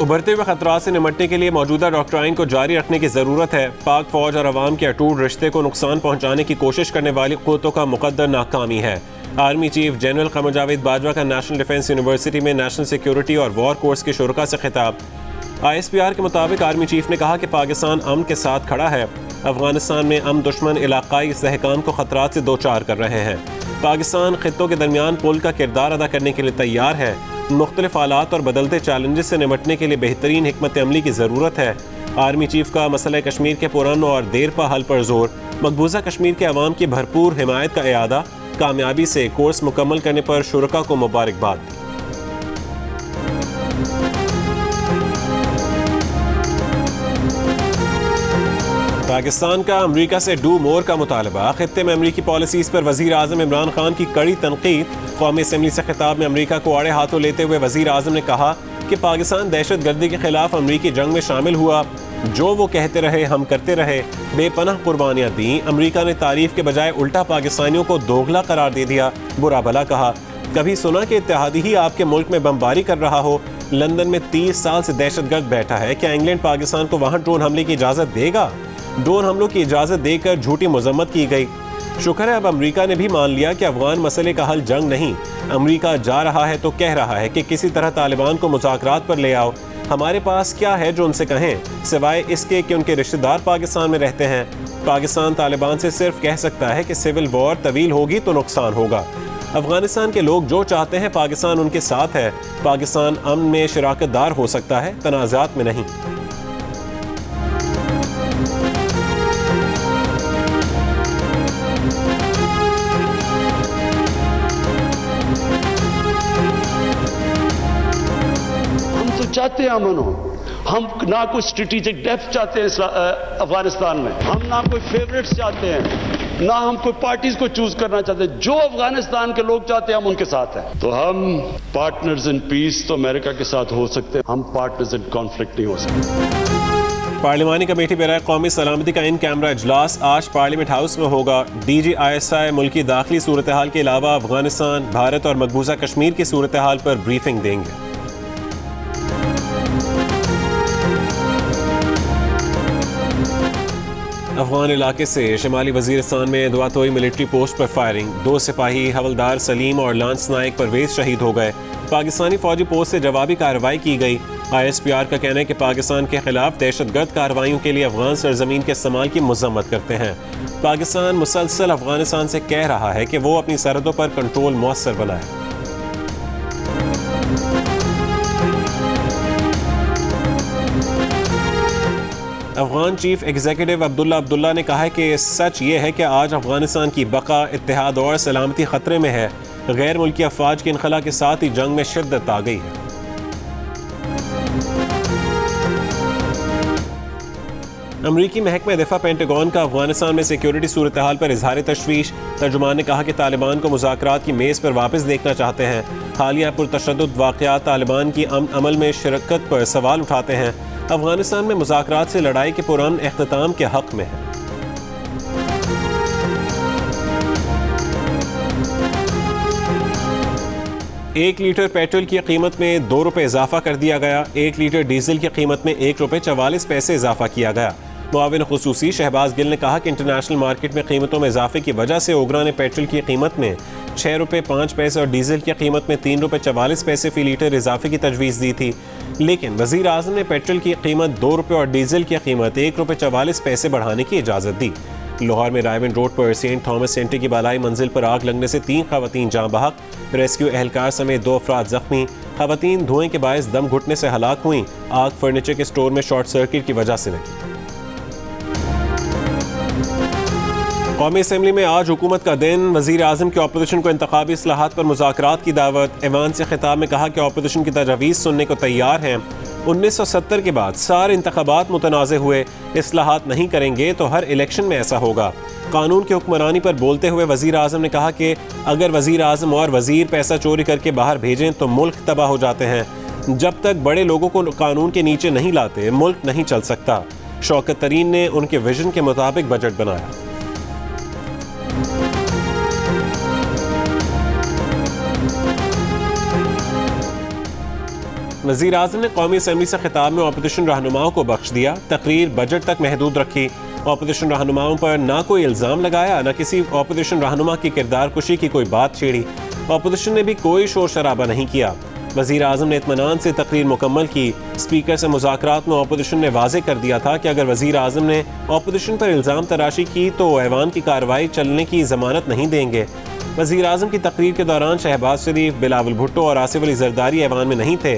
उभरते हुए खतरात से निपटने के लिए मौजूदा डॉक्ट्राइन को जारी रखने की ज़रूरत है। पाक फौज और अवाम के अटूट रिश्ते को नुकसान पहुँचाने की कोशिश करने वाली क़ुव्वतों का मुक़द्दर नाकामी है। आर्मी चीफ जनरल क़मर जावेद बाजवा का नेशनल डिफेंस यूनिवर्सिटी में नेशनल सिक्योरिटी और वॉर कोर्स के शुरका से खिताब। ISPR के मुताबिक आर्मी चीफ ने कहा कि पाकिस्तान अमन के साथ खड़ा है। अफगानिस्तान में दुश्मन इलाकाई इस्तेहकाम को खतरात से दो चार कर रहे हैं। पाकिस्तान खित्तों के दरमियान पुल का किरदार अदा करने के लिए तैयार है। मुख्तलिफ हालात और बदलते चैलेंजेस से निपटने के लिए बेहतरीन हिकमत अमली की ज़रूरत है। आर्मी चीफ का मसला कश्मीर के पुरअमन और देरपा हल पर जोर। मकबूजा कश्मीर के अवाम की भरपूर हिमायत का इयादा। कामयाबी से कोर्स मुकम्मल करने पर शुरका को मुबारकबाद दी। पाकिस्तान का अमरीका से डू मोर का मुतालबा। खित्ते में अमरीकी पॉलिसीज़ पर वज़ीर आज़म इमरान खान की कड़ी तनकीद। कौमी असम्बली से खिताब में अमरीका को आड़े हाथों लेते हुए वज़ीर आज़म ने कहा कि पाकिस्तान दहशत गर्दी के खिलाफ अमरीकी जंग में शामिल हुआ। जो वो कहते रहे हम करते रहे। बेपनाह कुर्बानियाँ दी। अमरीका ने तारीफ के बजाय उल्टा पाकिस्तानियों को दोगला करार दे दिया, बुरा भला कहा। कभी सुना कि इत्तेहादी ही आपके मुल्क में बमबारी कर रहा हो। लंदन में 30 साल से दहशतगर्द बैठा है। क्या इंग्लैंड पाकिस्तान को वहाँ ड्रोन हमले की इजाज़त देगा? ड्रोन हमलों की इजाज़त देकर झूठी मजम्मत की गई। शुक्र है अब अमरीका ने भी मान लिया कि अफगान मसले का हल जंग नहीं। अमरीका जा रहा है तो कह रहा है कि किसी तरह तालिबान को मुज़ाकरात पर ले आओ। हमारे पास क्या है जो उनसे कहें, सिवाय इसके कि उनके रिश्तेदार पाकिस्तान में रहते हैं। पाकिस्तान तालिबान से सिर्फ कह सकता है कि सिविल वॉर तवील होगी तो नुकसान होगा। अफगानिस्तान के लोग जो चाहते हैं पाकिस्तान उनके साथ है। पाकिस्तान अमन में शराकतदार हो सकता है, तनाज़ात में नहीं। चाहते हैं अमन हो। हम ना कोई स्ट्रेटेजिक डेप्थ चाहते हैं अफगानिस्तान में। हम ना कोई फेवरेट्स चाहते हैं, ना हम कोई पार्टीज को चूज करना चाहते। जो अफगानिस्तान के लोग चाहते हैं हम उनके साथ हैं। तो हम पार्टनर्स इन पीस तो अमेरिका के साथ हो सकते हैं, हम पार्टनर्स इन कॉन्फ्लिक्ट नहीं हो सकते। पार्लिमानी कमेटी बराए कौमी सलामती का इन कैमरा इजलास आज पार्लियामेंट हाउस में होगा। DGISI मुल्की दाखिली सूरत हाल के अलावा अफगानिस्तान, भारत और मकबूजा कश्मीर की सूरत हाल पर ब्रीफिंग देंगे। अफगान इलाके से शिमाली वजीरिस्तान में दुआतोई मिलिट्री पोस्ट पर फायरिंग। 2 सिपाही हवलदार सलीम और लांस नायक परवेज शहीद हो गए। पाकिस्तानी फौजी पोस्ट से जवाबी कार्रवाई की गई। ISPR का कहना है कि पाकिस्तान के खिलाफ दहशतगर्द कार्रवाइयों के लिए अफगान सरजमीन के इस्तेमाल की मजम्मत करते हैं। पाकिस्तान मुसलसल अफगानिस्तान से कह रहा है कि वो अपनी सरहदों पर कंट्रोल मौसर बनाए। अफगान चीफ एग्जीक्यूटिव अब्दुल्ला ने कहा है कि सच ये है कि आज अफगानिस्तान की बका, इत्तेहाद और सलामती खतरे में है। गैर मुल्की अफवाज के इनखला के साथ ही जंग में शिद्दत आ गई है। अमरीकी महकमा दिफा पेंटागन का अफगानिस्तान में सिक्योरिटी सूरत हाल पर इजहार तशवीश। तर्जुमान ने कहा कि तालिबान को मुज़ाकरात की मेज़ पर वापस देखना चाहते हैं। हालिया पुरतशद्दुद वाक़यात तालिबान की अमल में शिरकत पर सवाल उठाते हैं। अफगानिस्तान में मुज़ाकरात से लड़ाई के पुरान इख्तिताम के हक में है। एक लीटर पेट्रोल की कीमत में 2 रुपये इजाफा कर दिया गया। 1 लीटर डीजल की कीमत में 1 रुपये 44 पैसे इजाफा किया गया। मुआविन खुसूसी शहबाज गिल ने कहा कि इंटरनेशनल मार्केट में कीमतों में इजाफे की वजह से ओगरा ने पेट्रोल की कीमत में 6 रुपये 5 पैसे और डीजल की कीमत में 3 रुपये 44 पैसे फी लीटर इजाफे की तजवीज़ दी थी। लेकिन वज़ीर आज़म ने पेट्रोल की कीमत 2 रुपये और डीजल की कीमत 1 रुपये 44 पैसे बढ़ाने की इजाज़त दी। लाहौर में रायवन रोड पर सेंट थॉमस सेंटर की बालाई मंजिल पर आग लगने से 3 खवातीन जाँ बहक। रेस्क्यू एहलकार समेत 2 अफराद जख्मी। खवातीन धुएं के बायस दम घुटने से हलाक हुई। आग फर्नीचर के स्टोर में शॉर्ट सर्किट की वजह से लगी। कौमी असम्बली में आज हुकूमत का दिन। वज़ीर आज़म की अपोजिशन को इंतखाबी इस्लाहात पर मुज़ाकरात की दावत। ऐवान से खिताब में कहा कि अपोजिशन की तजावीज़ सुनने को तैयार हैं। 1970 के बाद सारे इंतखाबात मुतनाज़े हुए। इस्लाहात नहीं करेंगे तो हर इलेक्शन में ऐसा होगा। कानून की हुक्मरानी पर बोलते हुए वज़ीर आज़म ने कहा कि अगर वज़ीर आज़म और वज़ीर पैसा चोरी करके बाहर भेजें तो मुल्क तबाह हो जाते हैं। जब तक बड़े लोगों को कानून के नीचे नहीं लाते मुल्क नहीं चल सकता। शौकत तरीन ने उनके विजन के मुताबिक बजट बनाया। वज़ीर आज़म ने कौमी असम्बली से खिताब में अपोजिशन रहनुमाओं को बख्श दिया। तकरीर बजट तक महदूद रखी। अपोजिशन रहनुमाओं पर ना कोई इल्ज़ाम लगाया, न किसी अपोजिशन रहनुमा की किरदार कुशी की कोई बात छेड़ी। अपोजिशन ने भी कोई शोर शराबा नहीं किया। वज़ीर आज़म ने इत्मीनान से तकरीर मुकम्मल की। स्पीकर से मुज़ाकरात में अपोजिशन ने वाज़े कर दिया था कि अगर वज़ीर आज़म ने अपोजिशन पर इल्ज़ाम तराशी की तो ऐवान की कार्रवाई चलने की ज़मानत नहीं देंगे। वज़ीर आज़म की तकरीर के दौरान शहबाज शरीफ, बिलावल भुट्टो और आसिफ अली जरदारी ऐवान में नहीं थे।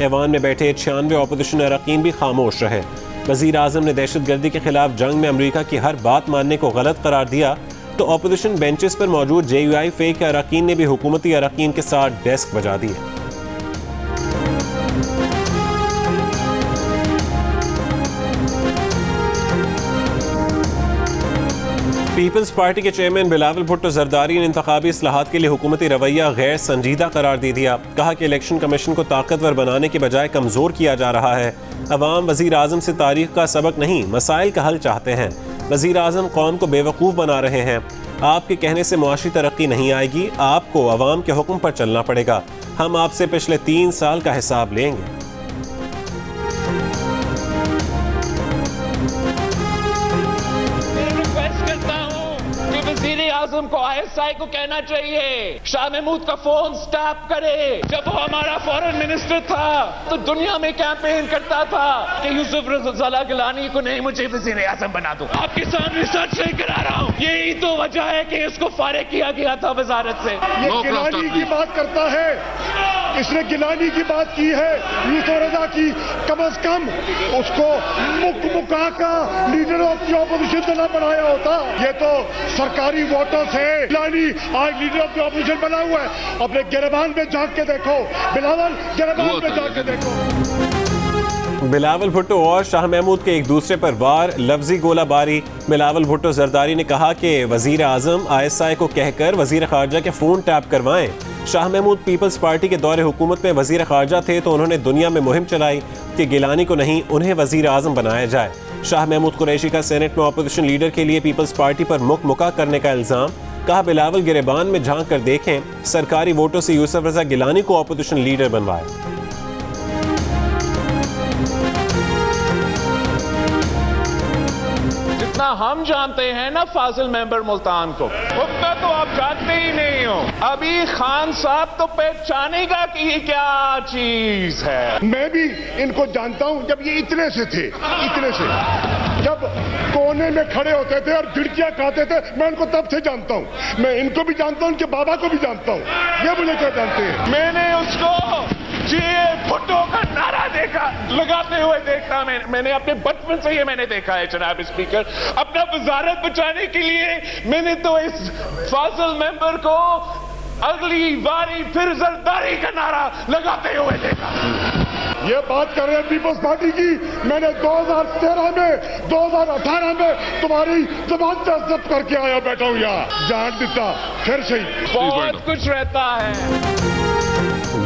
ऐवान में बैठे 96 अपोजिशन अरकान भी खामोश रहे। वज़ीर आज़म ने दहशत गर्दी के खिलाफ जंग में अमरीका की हर बात मानने को गलत करार दिया तो अपोजिशन बेंचेस पर मौजूद JUI फ़े के अरकान ने भी हुकूमती अरकान के साथ डेस्क बजा दिए। पीपल्स पार्टी के चेयरमैन बिलावल भुट्टो जरदारी ने इंतखाबी इस्लाहात के लिए हुकूमती रवैया गैर संजीदा करार दे दिया। कहा कि इलेक्शन कमीशन को ताकतवर बनाने के बजाय कमज़ोर किया जा रहा है। अवाम वज़ीर आज़म से तारीख का सबक नहीं, मसाइल का हल चाहते हैं। वज़ीर आज़म कौम को बेवकूफ़ बना रहे हैं। आपके कहने से मुआशी तरक्की नहीं आएगी, आपको अवाम के हुक्म पर चलना पड़ेगा। हम आपसे पिछले 3 साल का हिसाब लेंगे। आज़म को ISI को कहना चाहिए शाह महमूद का फोन स्टॉप करे। जब वो हमारा फॉरेन मिनिस्टर था तो दुनिया में कैंपेन करता था कि यूसुफ रज़ा गिलानी को नहीं, मुझे वज़ीर आज़म बना दो। आपके सामने सच नहीं करा रहा हूँ। यही तो वजह है कि इसको फारिग किया गया था वजारत से। ये गिलानी की बात करता है, इसने गिलानी की बात की है, यूसुफ रज़ा की। कम अज कम उसको मुका का लीडर ऑफ द ऑपोजिशन तो ना बनाया होता। ये तो सरकारी वोटर्स है। गिलानी आज लीडर ऑफ द ऑपोजिशन बना हुआ है। अपने गिरबान में झांक के देखो, बिलावल गिरबान में झांक के देखो। बिलावल भुट्टो और शाह महमूद के एक दूसरे पर वार, लफ्जी गोलाबारी। बिलावल भुट्टो जरदारी ने कहा कि वज़ीर आज़म ISI को कहकर वज़ीर ख़ारजा के फ़ोन टैप करवाएं। शाह महमूद पीपल्स पार्टी के दौरे हुकूमत में वज़ीर ख़ारजा थे तो उन्होंने दुनिया में मुहिम चलाई कि गिलानी को नहीं, उन्हें वज़ीर आज़म बनाया जाए। शाह महमूद कुरैशी का सेनेट में अपोजिशन लीडर के लिए पीपल्स पार्टी पर मुका करने का इल्ज़ाम। कहा बिलावल गिरबान में झांक कर देखें, सरकारी वोटों से यूसुफ रज़ा गिलानी को अपोजिशन लीडर बनवाया। जितना हम जानते हैं ना फाजिल मेंबर मुल्तान को, उतना तो आप जानते ही नहीं हो। अभी खान साहब तो पहचानेगा कि ये क्या चीज है। मैं भी इनको जानता हूं, जब ये इतने से थे, इतने से जब कोने में खड़े होते थे और झिड़कियां खाते थे, मैं इनको तब से जानता हूं। मैं इनको भी जानता हूं, इनके बाबा को भी जानता हूं। ये मुझे क्या जानते हैं। मैंने उसको भुट्टो का नारा देखा, लगाते हुए देखा। मैंने अपने बचपन से ये मैंने देखा है जनाब स्पीकर। अपना वजारत बचाने के लिए मैंने तो इस फाजिल मेंबर को अगली बारी फिर जरदारी का नारा लगाते हुए देखा। ये बात कर रहे हैं पीपल्स पार्टी की। मैंने 2013 में 2018 में तुम्हारी जबान जब्त करके आया, बैठा हूं यहाँ। जान देता फिर सही बहुत कुछ रहता है।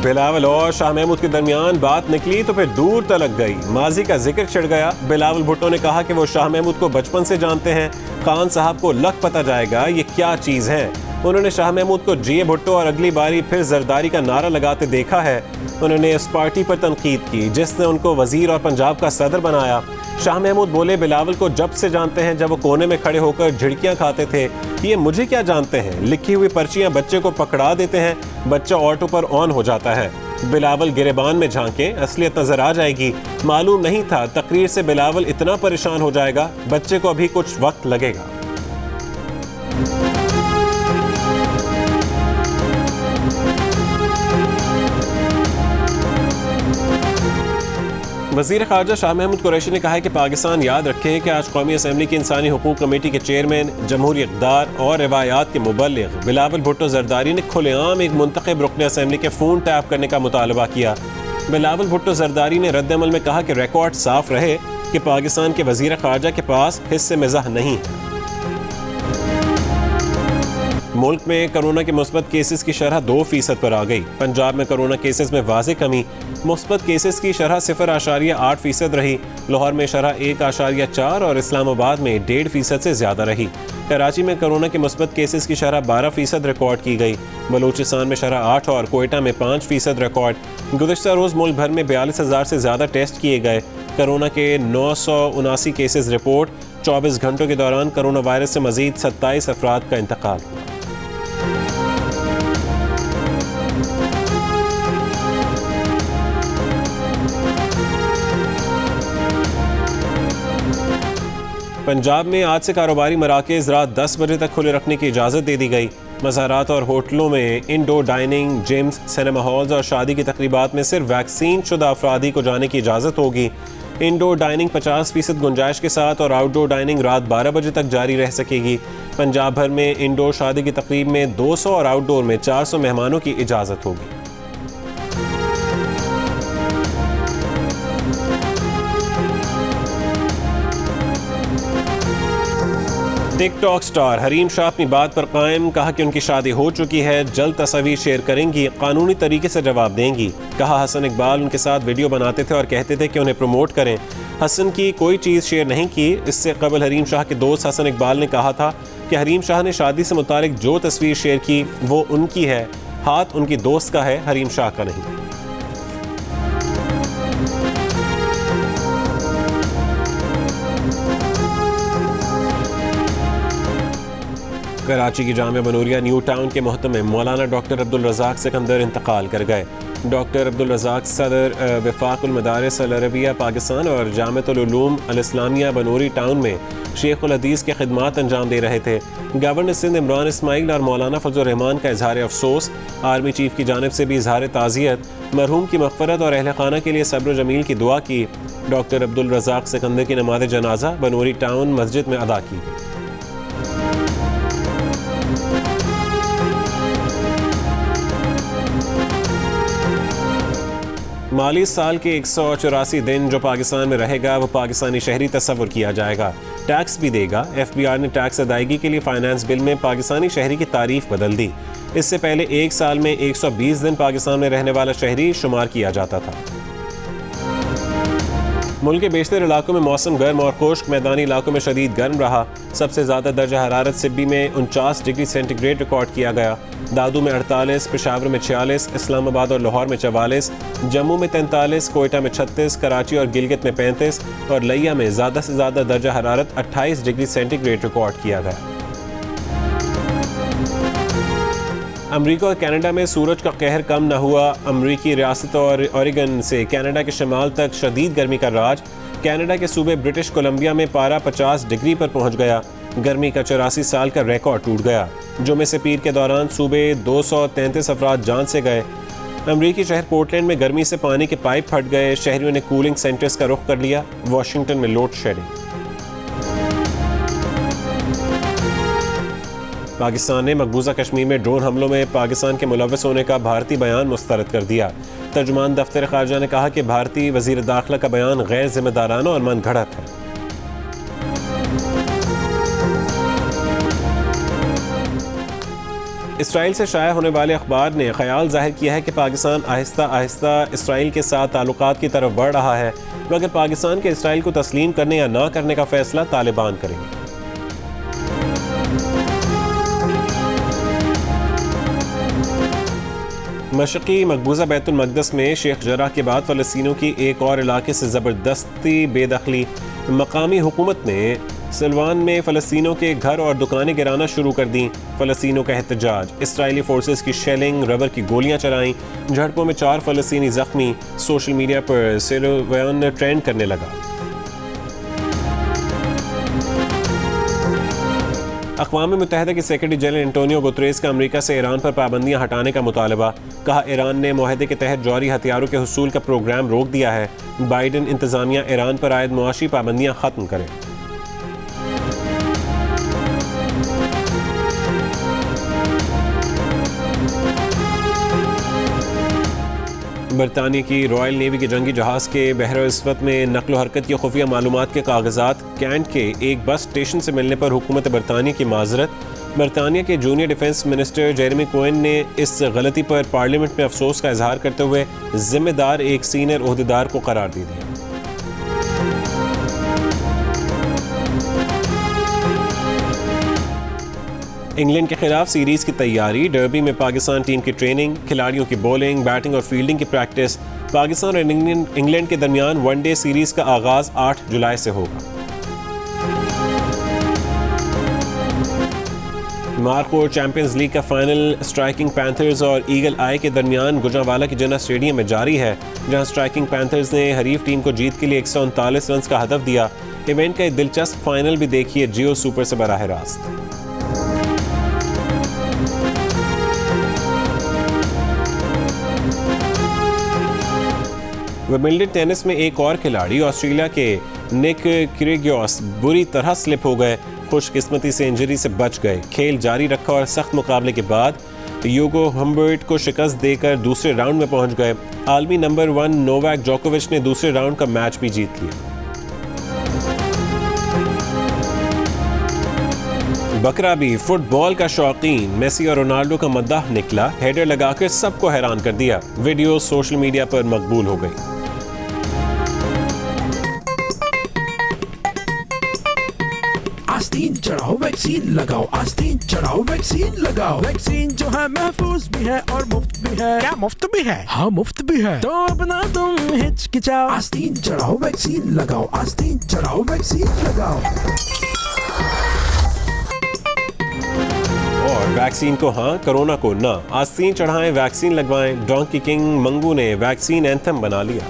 बिलावल और शाह महमूद के दरमियान बात निकली तो फिर दूर तलक गई। माजी का जिक्र छिड़ गया। बिलावल भुट्टो ने कहा कि वो शाह महमूद को बचपन से जानते हैं। खान साहब को लग पता जाएगा ये क्या चीज़ है। उन्होंने शाह महमूद को GA भुट्टो और अगली बारी फिर जरदारी का नारा लगाते देखा है। उन्होंने इस पार्टी पर तनकीद की जिसने उनको वजीर और पंजाब का सदर बनाया। शाह महमूद बोले बिलावल को जब से जानते हैं जब वो कोने में खड़े होकर झिड़कियां खाते थे। ये मुझे क्या जानते हैं, लिखी हुई पर्चियां बच्चे को पकड़ा देते हैं, बच्चा ऑटो पर ऑन हो जाता है। बिलावल गिरेबान में झांके, असलियत नजर आ जाएगी। मालूम नहीं था तकरीर से बिलावल इतना परेशान हो जाएगा। बच्चे को अभी कुछ वक्त लगेगा। वज़ीर ख़ारजा शाह महमूद कुरैशी ने कहा है कि पाकिस्तान याद रखे कि आज कौमी असम्बली की इंसानी हुकूक कमेटी के चेयरमैन, जमहूरी इक़्तिदार और रिवायात के मुबल्लिग़ बिलावल भुट्टो ज़रदारी ने खुलेआम एक मुंतखब रुकन असम्बली के फ़ोन टैप करने का मुतालबा किया। बिलावल भुट्टो ज़रदारी ने रद्द-ए-अमल में कहा कि रिकॉर्ड साफ रहे कि पाकिस्तान के वज़ीर ख़ारजा के पास हिस्से मिज़ाह नहीं है। मुल्क में कोरोना के मुस्बत केसेस की शरह 2% पर आ गई। पंजाब में कोरोना केसेस में वाज़े कमी, मुस्बत केसेस की शरह 0.8% रही। लाहौर में शरह 1.4 और इस्लामाबाद में 1.5% से ज़्यादा रही। कराची में कोरोना के मुस्बत केसेस की शरह 12% रिकॉर्ड की गई। बलूचिस्तान में शरह 8 और कोयटा में 5% रिकॉर्ड। गुज़िश्ता रोज़ मुल्क भर में 42,000 से ज़्यादा टेस्ट किए गए। कोरोना के 979 केसेस रिपोर्ट। 24 घंटों के दौरान कोरोना वायरस से मजीद 27 अफराद का इंतकाल हुआ। पंजाब में आज से कारोबारी मराकज़ रात 10 बजे तक खुले रखने की इजाज़त दे दी गई। मज़ारात और होटलों में indoor dining, gyms, cinema halls और शादी की तकरीबात में सिर्फ वैक्सीन शुदा अफरादी को जाने की इजाज़त होगी। इंडोर डाइनिंग 50% गुंजाइश के साथ और आउटडोर डाइनिंग रात 12 बजे तक जारी रह सकेगी। पंजाब भर में इंडोर शादी की तकरीब में 200 और आउटडोर में 400 मेहमानों की इजाज़त होगी। टिकटॉक स्टार हरीम शाह अपनी बात पर कायम, कहा कि उनकी शादी हो चुकी है, जल्द तस्वीर शेयर करेंगी, कानूनी तरीके से जवाब देंगी। कहा हसन इकबाल उनके साथ वीडियो बनाते थे और कहते थे कि उन्हें प्रमोट करें। हसन की कोई चीज़ शेयर नहीं की। इससे कबल हरीम शाह के दोस्त हसन इकबाल ने कहा था कि हरीम शाह ने शादी से मुतालिक जो तस्वीर शेयर की वो उनकी है, हाथ उनकी दोस्त का है, हरीम शाह का नहीं। कराची की जामिया बनूरिया न्यू टाउन के मोहतमिम मौलाना डॉक्टर अब्दुल रज़ाक सिकंदर इंतकाल कर गए। डॉक्टर अब्दुल रज़ाक सदर वफाकुल मदारिस अल अरबिया पाकिस्तान और जामिअतुल उलूम अल इस्लामिया बनूरी टाउन में शेखुल हदीस के खिदमात अंजाम दे रहे थे। गवर्नर सिंध इमरान इस्माइल और मौलाना फजलुर रहमान का इजहार अफसोस। आर्मी चीफ की जानिब से भी इजहार ताज़ियत। मरहूम की मग़फ़रत और अहल खाना के लिए सब्र जमील की दुआ की। डॉक्टर अब्दुल रज़ाक सिकंदर की नमाज़ जनाजा बनूरी टाउन मस्जिद में अदा की गई। माली साल के 184 दिन जो पाकिस्तान में रहेगा वो पाकिस्तानी शहरी तस्वुर किया जाएगा, टैक्स भी देगा। FBI ने टैक्स अदायगी के लिए फाइनेंस बिल में पाकिस्तानी शहरी की तारीफ बदल दी। इससे पहले एक साल में 120 दिन पाकिस्तान में रहने वाला शहरी शुमार किया जाता था। मुल्क के बेशतर इलाकों में मौसम गर्म और खुश्क, मैदानी इलाकों में शदीद गर्म रहा। सबसे ज़्यादा दर्जा हरारत सिब्बी में 49 डिग्री सेंटीग्रेड रिकॉर्ड किया गया। दादू में 48, पेशावर में 46, इस्लामाबाद और लाहौर में 44, जम्मू में 43, कोयटा में 36, कराची और गिलगित में 35 और लिया में ज़्यादा से ज़्यादा दर्जा हरारत 28 डिग्री सेंटीग्रेड रिकॉर्ड किया गया। अमरीका और कनाडा में सूरज का कहर कम न हुआ। अमरीकी रियासत और ओरेगन से कनाडा के शमाल तक शदीद गर्मी का राज। कनाडा के सूबे ब्रिटिश कोलंबिया में पारा 50 डिग्री पर पहुंच गया। गर्मी का 84 साल का रिकॉर्ड टूट गया। जुमे से पीर के दौरान सूबे 233 अफराद जान से गए। अमरीकी शहर पोर्टलैंड में गर्मी से पानी के पाइप फट गए। शहरियों ने कूलिंग सेंटर्स का रुख कर लिया। वाशिंगटन में लोड शेडिंग। पाकिस्तान ने मकबूजा कश्मीर में ड्रोन हमलों में पाकिस्तान के मुलव्वस होने का भारतीय बयान मुस्तरद कर दिया। तर्जुमान दफ्तर खारजा ने कहा कि भारतीय वजीर दाखिला का बयान गैर जिम्मेदाराना और मन घड़त है। इसराइल से शाया होने वाले अखबार ने ख्याल जाहिर किया है कि पाकिस्तान आहिस्ता आहिस्ता इसराइल के साथ ताल्लुकात की तरफ बढ़ रहा है, मगर पाकिस्तान के इसराइल को तस्लीम करने या ना करने का फैसला तालिबान करेंगे। मशरक़ी मकबूजा बैतुल मक़दस में शेख जराह के बाद फ़लस्तीनियों की एक और इलाके से ज़बरदस्ती बेदखली। मकामी हुकूमत ने सिलवान में फ़लस्तीनियों के घर और दुकानें गिराना शुरू कर दी। फ़लस्तीनियों का एहतजाज। इसराइली फोर्सेस की शेलिंग, रबर की गोलियां चलाईं। झड़पों में 4 फ़लस्तीनी ज़ख्मी। सोशल मीडिया पर सिलवान ट्रेंड करने लगा। अक़वाम मुत्तहिदा के सेक्रेटरी जनरल एंटोनियो गुतरेस का अमरीका से ईरान पर पाबंदियां हटाने का मुतालबा। कहा ईरान ने मुआहदे के तहत जौहरी हथियारों के हुसूल का प्रोग्राम रोक दिया है। बाइडन इंतज़ामिया ईरान पर आयद मुआशी पाबंदियां ख़त्म करें। बरतानिया की रॉयल नेवी के जंगी जहाज़ के बहर-ए-अस्वद में नकलो हरकत की खुफिया मालूमात के कागजात कैंट के एक बस स्टेशन से मिलने पर हुकूमत बरतानिया की माजरत। बरतानिया के junior defence minister Jeremy Koen ने इस गलती पर पार्लियामेंट में अफसोस का इजहार करते हुए जिम्मेदार एक सीनियर ओहदेदार को करार दे दिया। इंग्लैंड के खिलाफ सीरीज की तैयारी, डर्बी में पाकिस्तान टीम की ट्रेनिंग, खिलाड़ियों की बॉलिंग, बैटिंग और फील्डिंग की प्रैक्टिस। पाकिस्तान और इंग्लैंड के दरमियान वनडे सीरीज का आगाज 8 जुलाई से होगा। मार्को चैंपियंस लीग का फाइनल स्ट्राइकिंग पैंथर्स और ईगल आई के दरमियान गुजरांवाला के जिन्ना स्टेडियम में जारी है, जहां स्ट्राइकिंग पैंथर्स ने हरीफ टीम को जीत के लिए 139 रन का हदफ दिया। इवेंट का एक दिलचस्प फाइनल भी देखिए जियो सुपर से बराह रास्त। विंबलडन टेनिस में एक और खिलाड़ी ऑस्ट्रेलिया के निक किर्गियोस बुरी तरह स्लिप हो गए। खुशकिस्मती से इंजरी से बच गए। खेल जारी रखा और सख्त मुकाबले के बाद ह्यूगो हम्बर्ट को शिकस्त देकर दूसरे राउंड में पहुंच गए। आलमी नंबर 1 नोवाक जोकोविच ने दूसरे राउंड का मैच भी जीत लिया। बकरा भी फुटबॉल का शौकीन मेसी और रोनाल्डो का मद्दाह निकला। हेडर लगाकर सबको हैरान कर दिया। वीडियो सोशल मीडिया पर मकबूल हो गई। आस्तीन चढ़ाओ वैक्सीन लगाओ, आस्तीन चढ़ाओ वैक्सीन लगाओ। वैक्सीन जो है महफूज भी है और मुफ्त भी है। क्या मुफ्त भी है? हाँ मुफ्त भी है, तो अपना तुम हिचकिचाओ। आस्तीन चढ़ाओ वैक्सीन लगाओ, आस्तीन चढ़ाओ वैक्सीन लगाओ। और वैक्सीन को हाँ, कोरोना को ना। आस्तीन चढ़ाएं, वैक्सीन लगवाएं। डोंकी किंग मंगू ने वैक्सीन एंथम बना लिया।